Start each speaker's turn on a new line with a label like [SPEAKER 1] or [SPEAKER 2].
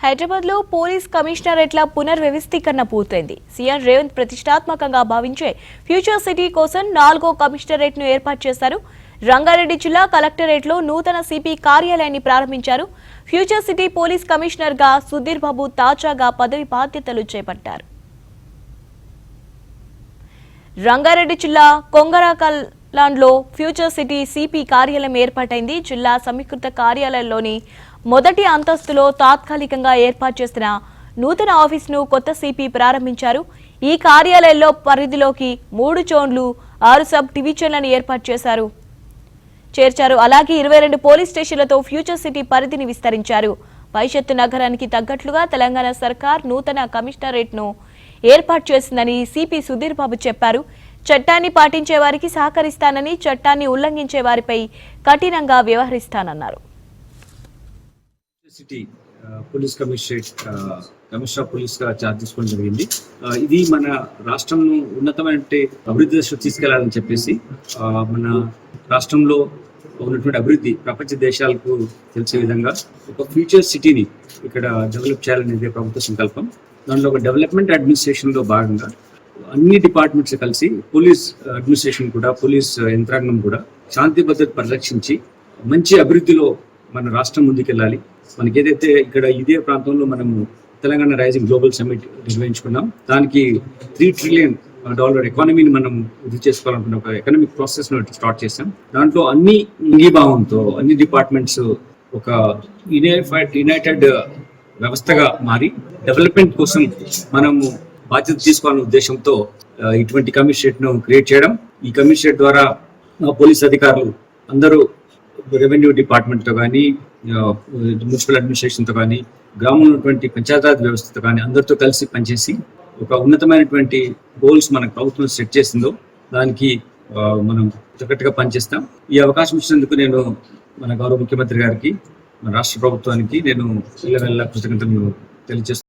[SPEAKER 1] హైదరాబాద్ లో పోలీస్ కమిషనరేట్ల పునర్వ్యవస్థీకరణ పూర్తయింది. సీఎం రేవంత్ ప్రతిష్టాత్మకంగా భావించే ఫ్యూచర్ సిటీ కోసం 4వ కమిషనరేట్ ను ఏర్పాటు చేశారు. రంగారెడ్డి జిల్లా కలెక్టరేట్ లో నూతన సిపి కార్యాలయాన్ని ప్రారంభించారు. ఫ్యూచర్ సిటీ పోలీస్ కమిషనర్ గా సుధీర్ బాబు తాజాగా పదవి బాధ్యతలు చేపట్టారు. రంగారెడ్డి జిల్లా కొంగరకల్లాండ్లో ఫ్యూచర్ సిటీ సిపి కార్యాలయం ఏర్పాటైంది. జిల్లా సమీకృత కార్యాలయంలోని మొదటి అంతస్తులో తాత్కాలికంగా ఏర్పాటు చేసిన నూతన ఆఫీసును కొత్త సిపి ప్రారంభించారు. ఈ కార్యాలయంలో పరిధిలోకి 3 జోన్లు 6 సబ్ డివిజన్లను ఏర్పాటు చేర్చారు. అలాగే 22 పోలీస్ స్టేషన్లతో ఫ్యూచర్ సిటీ పరిధిని విస్తరించారు. భవిష్యత్తు నగరానికి తగ్గట్లుగా తెలంగాణ సర్కార్ నూతన కమిషనరేట్ ను ఏర్పాటు చేసిందని సిపి సుధీర్ బాబు చెప్పారు. చట్టాన్ని పాటించే వారికి సహకరిస్తానని, చట్టాన్ని ఉల్లంఘించే వారిపై కఠినంగా వ్యవహరిస్తానన్నారు.
[SPEAKER 2] సిటీ పోలీస్ కమిషనర్ పోలీస్ గా చార్జ్ తీసుకోవడం జరిగింది. ఇది మన రాష్ట్రంను ఉన్నతమైన అభివృద్ధి దశలో తీసుకెళ్లాలని చెప్పేసి మన రాష్ట్రంలో ఉన్నటువంటి అభివృద్ధి ప్రపంచ దేశాలకు తెలిసే విధంగా ఒక ఫ్యూచర్ సిటీని ఇక్కడ డెవలప్ చేయాలనేది ప్రభుత్వ సంకల్పం. దానిలో ఒక డెవలప్మెంట్ అడ్మినిస్ట్రేషన్ లో భాగంగా అన్ని డిపార్ట్మెంట్స్ కలిసి పోలీస్ అడ్మినిస్ట్రేషన్ కూడా, పోలీస్ యంత్రాంగం కూడా శాంతి భద్రత పరిరక్షించి మంచి అభివృద్ధిలో మన రాష్ట్రం ముందుకెళ్ళాలి. మనకి ఏదైతే ఇక్కడ ఇదే ప్రాంతంలో మనము తెలంగాణ రైజింగ్ గ్లోబల్ సమ్మిట్ నిర్వహించుకున్నాం, దానికి $3 ట్రిలియన్ ఎకానమీని మనం వృద్ధి చేసుకోవాలనుకున్న ఒక ఎకనామిక్ ప్రాసెస్ స్టార్ట్ చేసాం. దాంట్లో అన్ని ఇంగీభావంతో అన్ని డిపార్ట్మెంట్స్ ఒక యునైటెడ్ వ్యవస్థగా మారి డెవలప్మెంట్ కోసం మనము బాధ్యత తీసుకోవాలనే ఉద్దేశంతో ఇటువంటి కమిషనరేట్ ను క్రియేట్ చేయడం. ఈ కమిషనరేట్ ద్వారా పోలీస్ అధికారులు అందరూ రెవెన్యూ డిపార్ట్మెంట్ తో కానీ, మున్సిపల్ అడ్మినిస్ట్రేషన్ తో కానీ, గ్రామంలో ఉన్నటువంటి పంచాయతీరాజ్ వ్యవస్థతో కానీ అందరితో కలిసి పనిచేసి ఒక ఉన్నతమైనటువంటి గోల్స్ మన ప్రభుత్వం సెట్ చేసిందో దానికి మనం చక్కటిగా పనిచేస్తాం. ఈ అవకాశం ఇచ్చినందుకు నేను మన గౌరవ ముఖ్యమంత్రి గారికి, మన రాష్ట్ర ప్రభుత్వానికి నేను కృతజ్ఞతలు తెలియజేస్తున్నాను.